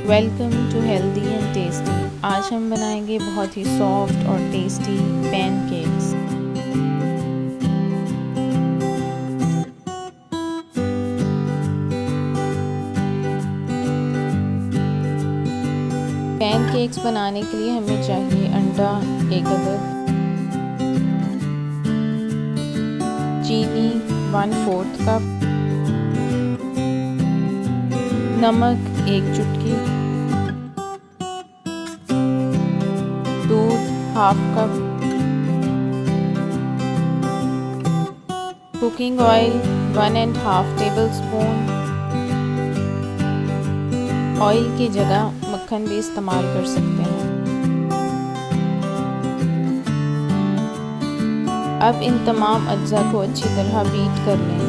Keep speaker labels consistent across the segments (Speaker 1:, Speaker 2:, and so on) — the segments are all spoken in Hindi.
Speaker 1: Welcome to healthy and tasty. आज हम बनाएंगे बहुत ही सॉफ्ट और टेस्टी पैनकेक्स। पैनकेक्स बनाने के लिए हमें चाहिए अंडा 1 अदद, चीनी 1/4 कप, नमक 1 चुटकी, दूध 1/2 cup, cooking oil 1.5 tablespoon. Oil की जगह मक्खन भी इस्तेमाल कर सकते हैं। अब इन तमाम अज्जा को अच्छी तरह बीट कर लें।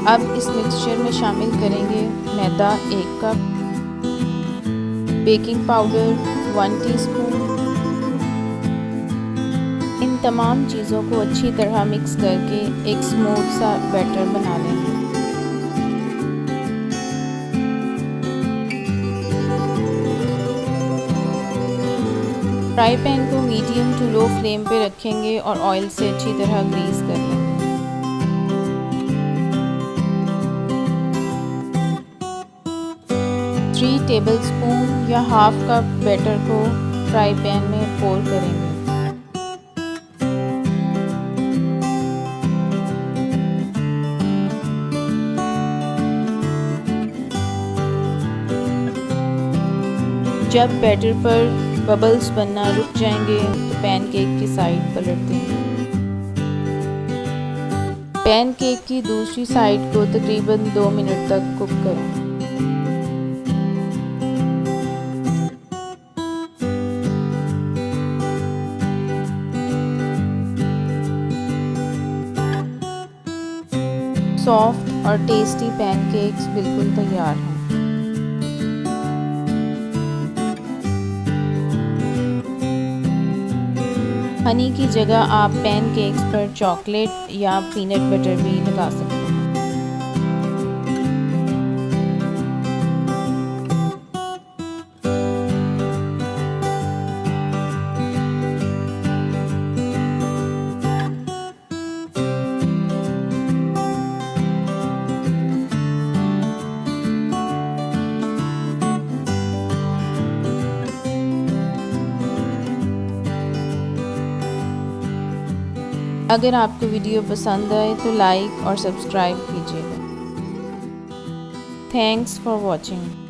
Speaker 1: अब इस मिक्सचर में शामिल करेंगे मैदा 1 कप, बेकिंग पाउडर 1 टीस्पून। इन तमाम चीज़ों को अच्छी तरह मिक्स करके एक स्मूथ सा बैटर बना लेंगे। फ्राई पैन को मीडियम टू लो फ्लेम पे रखेंगे और ऑयल से अच्छी तरह ग्रीस कर लेंगे। थ्री टेबलस्पून या 1/2 कप बैटर को फ्राई पैन में पोर करेंगे। जब बैटर पर बबल्स बनना रुक जाएंगे तो पैनकेक की साइड पलट देंगे। पैनकेक की दूसरी साइड को तकरीबन 2 मिनट तक कुक करें। सॉफ्ट और टेस्टी पैनकेक्स बिल्कुल तैयार हैं। हनी की जगह आप पैनकेक्स पर चॉकलेट या पीनट बटर भी लगा सकते हैं। अगर आपको वीडियो पसंद आए तो लाइक और सब्सक्राइब कीजिएगा। Thanks for watching.